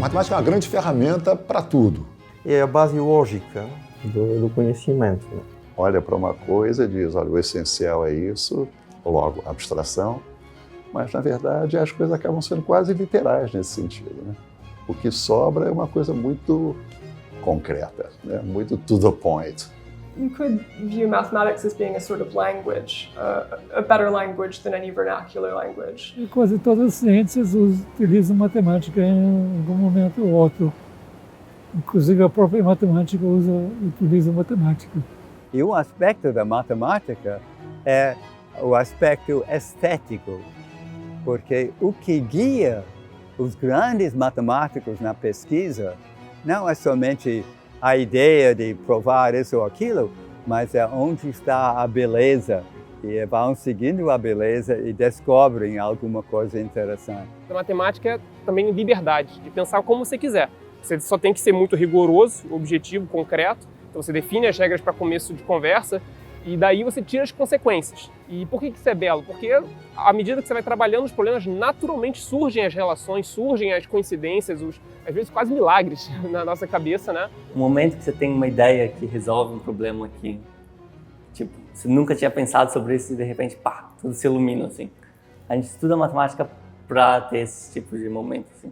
matemática é uma grande ferramenta para tudo. É a base lógica do conhecimento. Né? Olha para uma coisa e diz, olha, o essencial é isso, logo, abstração, mas, na verdade, as coisas acabam sendo quase literais nesse sentido. Né? O que sobra é uma coisa muito concreta, né? Muito to the point. You could view mathematics as being a sort of language, a better language than any vernacular language. E quase todas as ciências utilizam matemática em algum momento ou outro. Inclusive a própria matemática utiliza matemática. E um aspecto da matemática é o aspecto estético, porque o que guia os grandes matemáticos na pesquisa não é somente a ideia de provar isso ou aquilo, mas é onde está a beleza. E vão seguindo a beleza e descobrem alguma coisa interessante. A matemática é também liberdade, de pensar como você quiser. Você só tem que ser muito rigoroso, objetivo, concreto. Então você define as regras para começo de conversa e daí você tira as consequências. E por que isso é belo? Porque à medida que você vai trabalhando os problemas, naturalmente surgem as relações, surgem as coincidências, às vezes quase milagres na nossa cabeça, né? O momento que você tem uma ideia que resolve um problema que, tipo, você nunca tinha pensado sobre isso e de repente, pá, tudo se ilumina, assim. A gente estuda matemática para ter esse tipo de momento, assim.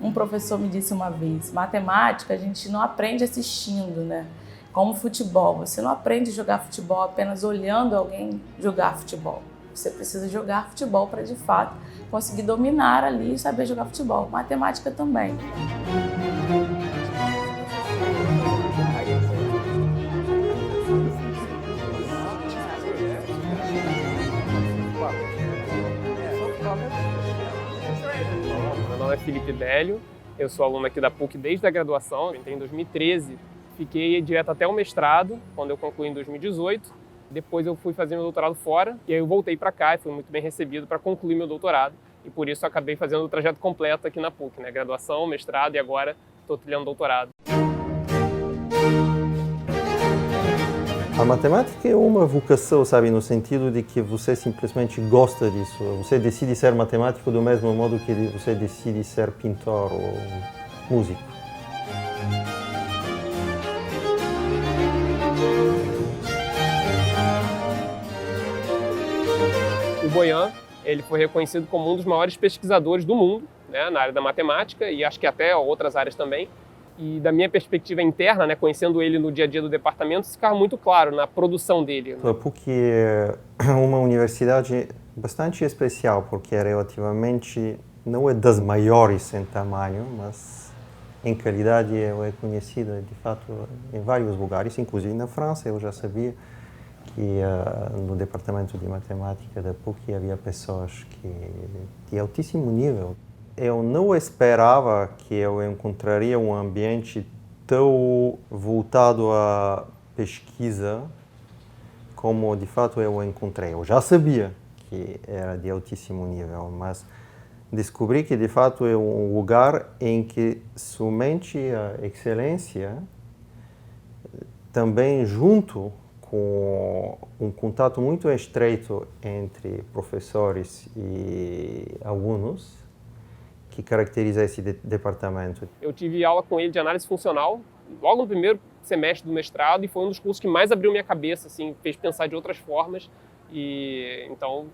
Um professor me disse uma vez, matemática a gente não aprende assistindo, né? Como futebol, você não aprende a jogar futebol apenas olhando alguém jogar futebol. Você precisa jogar futebol para, de fato, conseguir dominar ali e saber jogar futebol. Matemática também. Meu nome é Felipe Bélio, eu sou aluno aqui da PUC desde a graduação, entrei em 2013. Fiquei direto até o mestrado, quando eu concluí em 2018. Depois eu fui fazer meu doutorado fora, e aí eu voltei para cá e fui muito bem recebido para concluir meu doutorado. E por isso eu acabei fazendo o trajeto completo aqui na PUC, né? Graduação, mestrado e agora estou trilhando doutorado. A matemática é uma vocação, sabe, no sentido de que você simplesmente gosta disso. Você decide ser matemático do mesmo modo que você decide ser pintor ou músico. O Boyan, ele foi reconhecido como um dos maiores pesquisadores do mundo, né, na área da matemática e acho que até outras áreas também. E da minha perspectiva interna, né, conhecendo ele no dia a dia do departamento, isso ficava muito claro na produção dele. A PUC é uma universidade bastante especial, porque é relativamente, não é das maiores em tamanho, mas em qualidade é conhecida, de fato, em vários lugares, inclusive na França. Eu já sabia que no departamento de matemática da PUC havia pessoas de altíssimo nível. Eu não esperava que eu encontraria um ambiente tão voltado à pesquisa como de fato eu encontrei. Eu já sabia que era de altíssimo nível, mas descobri que de fato é um lugar em que somente a excelência, também junto com um contato muito estreito entre professores e alunos, que caracteriza esse departamento. Eu tive aula com ele de análise funcional logo no primeiro semestre do mestrado e foi um dos cursos que mais abriu minha cabeça, assim, fez pensar de outras formas e então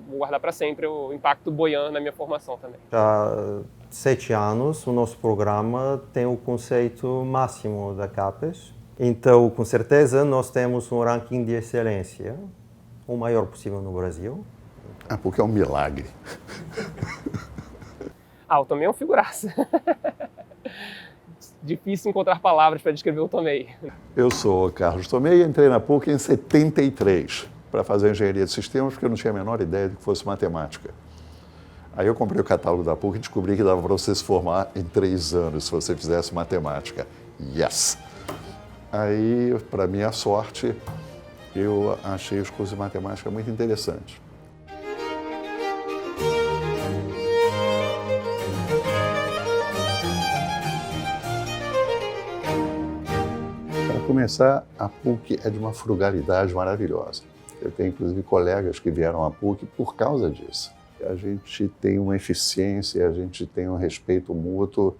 vou guardar para sempre o impacto do Boyan na minha formação também. Há 7 anos o nosso programa tem o conceito máximo da CAPES, então com certeza nós temos um ranking de excelência, o maior possível no Brasil. Porque é um milagre. O Tomei é um figuraça. Difícil encontrar palavras para descrever o Tomei. Eu sou o Carlos Tomei e entrei na PUC em 73 para fazer engenharia de sistemas, porque eu não tinha a menor ideia de que fosse matemática. Aí eu comprei o catálogo da PUC e descobri que dava para você se formar em 3 anos se você fizesse matemática. Yes! Aí, para minha sorte, eu achei os cursos de matemática muito interessantes. Para começar, a PUC é de uma frugalidade maravilhosa. Eu tenho, inclusive, colegas que vieram à PUC por causa disso. A gente tem uma eficiência, a gente tem um respeito mútuo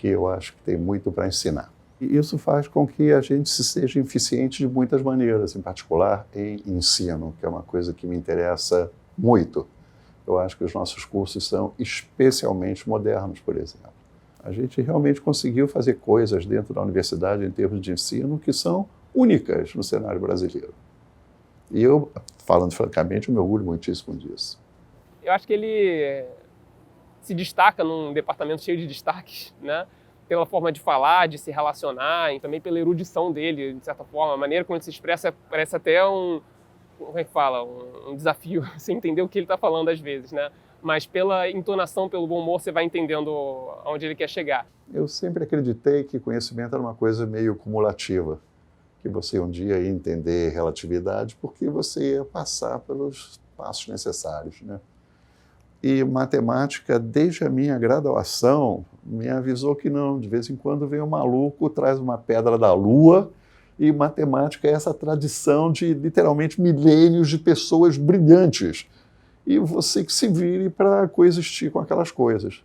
porque eu acho que tem muito para ensinar. E isso faz com que a gente seja eficiente de muitas maneiras, em particular em ensino, que é uma coisa que me interessa muito. Eu acho que os nossos cursos são especialmente modernos, por exemplo. A gente realmente conseguiu fazer coisas dentro da universidade em termos de ensino que são únicas no cenário brasileiro. E eu, falando francamente, eu me orgulho muitíssimo disso. Eu acho que ele se destaca num departamento cheio de destaques, né? Pela forma de falar, de se relacionar, e também pela erudição dele, de certa forma. A maneira como ele se expressa parece até como é que fala? Um desafio, você entender o que ele está falando às vezes, né? Mas pela entonação, pelo bom humor, você vai entendendo aonde ele quer chegar. Eu sempre acreditei que conhecimento era uma coisa meio cumulativa, que você um dia ia entender relatividade porque você ia passar pelos passos necessários, né? E matemática, desde a minha graduação, me avisou que não, de vez em quando vem um maluco, traz uma pedra da lua, e matemática é essa tradição de literalmente milênios de pessoas brilhantes. E você que se vire para coexistir com aquelas coisas.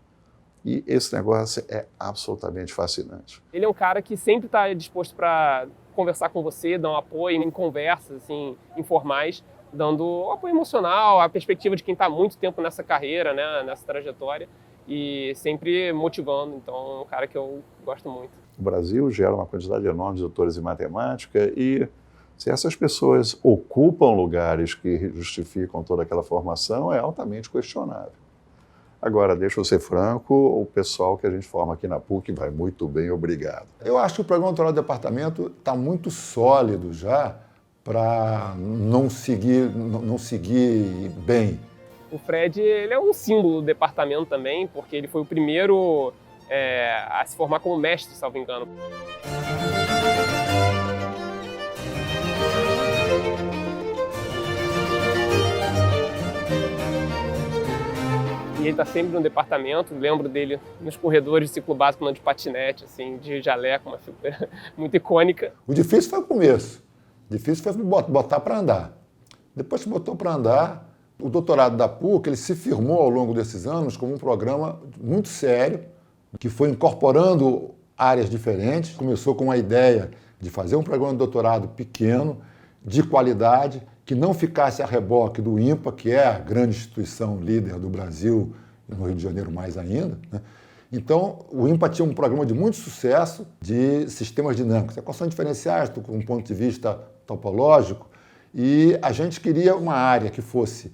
E esse negócio é absolutamente fascinante. Ele é um cara que sempre está disposto para conversar com você, dar um apoio em conversas assim, informais, dando apoio emocional, a perspectiva de quem está há muito tempo nessa carreira, né, nessa trajetória, e sempre motivando. Então, é um cara que eu gosto muito. O Brasil gera uma quantidade enorme de doutores em matemática e se essas pessoas ocupam lugares que justificam toda aquela formação, é altamente questionável. Agora, deixa eu ser franco, o pessoal que a gente forma aqui na PUC vai muito bem, obrigado. Eu acho que o programa doutorado do departamento está muito sólido já para não seguir bem. O Fred, ele é um símbolo do departamento também, porque ele foi o primeiro a se formar como mestre, salvo engano. E ele está sempre no departamento, lembro dele nos corredores de ciclo básico, andando de patinete, assim, de jaleco, uma figura muito icônica. O difícil foi o começo. O difícil foi botar para andar. Depois que botou para andar, o doutorado da PUC ele se firmou ao longo desses anos como um programa muito sério, que foi incorporando áreas diferentes. Começou com a ideia de fazer um programa de doutorado pequeno, de qualidade, que não ficasse a reboque do INPA, que é a grande instituição líder do Brasil, e no Rio de Janeiro mais ainda, né? Então, o INPA tinha um programa de muito sucesso de sistemas dinâmicos, equações diferenciais, com um ponto de vista topológico, e a gente queria uma área que fosse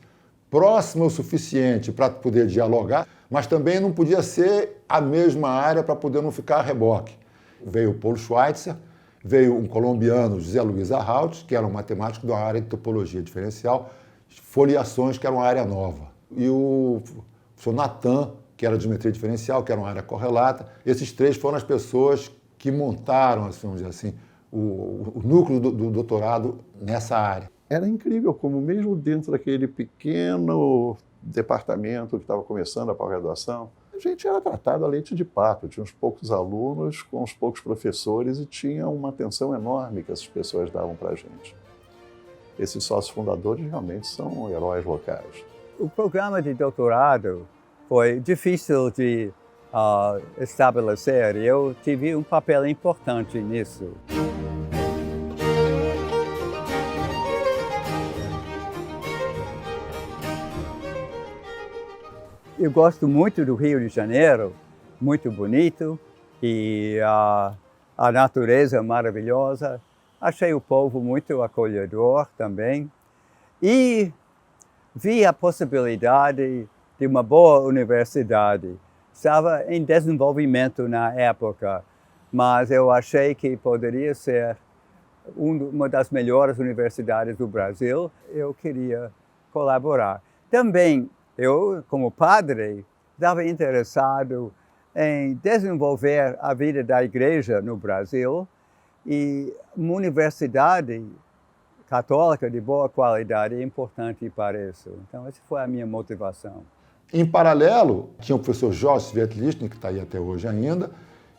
próxima o suficiente para poder dialogar, mas também não podia ser a mesma área para poder não ficar a reboque. Veio o Paulo Schweitzer, veio um colombiano, José Luiz Arraut, que era um matemático da área de topologia diferencial, foliações, que era uma área nova. E o professor Natan, que era de geometria diferencial, que era uma área correlata. Esses três foram as pessoas que montaram, assim, vamos dizer assim, o núcleo do doutorado nessa área. Era incrível como mesmo dentro daquele pequeno departamento que estava começando a pós-graduação, a gente era tratado a leite de pato, tinha uns poucos alunos com uns poucos professores e tinha uma atenção enorme que essas pessoas davam para a gente. Esses sócios fundadores realmente são heróis locais. O programa de doutorado foi difícil de estabelecer e eu tive um papel importante nisso. Eu gosto muito do Rio de Janeiro, muito bonito, e a natureza maravilhosa. Achei o povo muito acolhedor também. E vi a possibilidade de uma boa universidade. Estava em desenvolvimento na época, mas eu achei que poderia ser uma das melhores universidades do Brasil. Eu queria colaborar. Também eu, como padre, estava interessado em desenvolver a vida da igreja no Brasil e uma universidade católica de boa qualidade é importante para isso. Então, essa foi a minha motivação. Em paralelo, tinha o professor Jorge Svietlishny, que está aí até hoje ainda,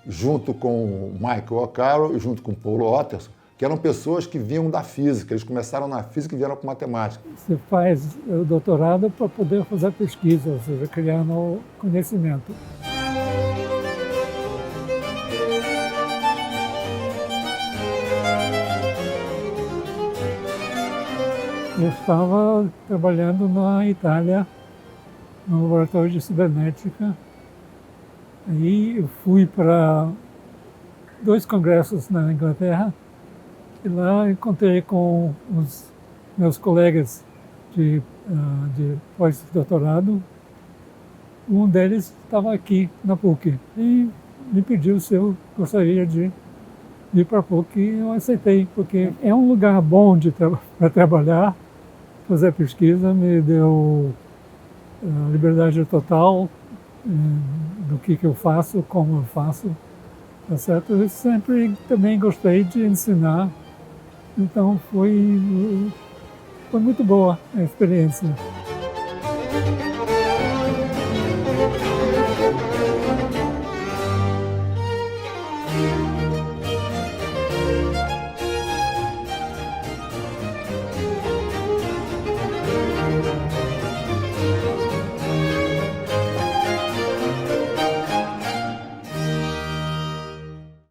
junto com o Michael O'Carroll e junto com o Paulo Otterson, que eram pessoas que vinham da física. Eles começaram na física e vieram para matemática. Você faz o doutorado para poder fazer pesquisa, ou seja, criando conhecimento. Eu estava trabalhando na Itália, no laboratório de cibernética. Aí eu fui para 2 congressos na Inglaterra e lá encontrei com os meus colegas de pós-doutorado. Um deles estava aqui na PUC e me pediu se eu gostaria de ir para a PUC e eu aceitei, porque é um lugar bom para trabalhar, fazer pesquisa, me deu liberdade total do que eu faço, como eu faço, tá certo? Eu sempre também gostei de ensinar, então foi muito boa a experiência.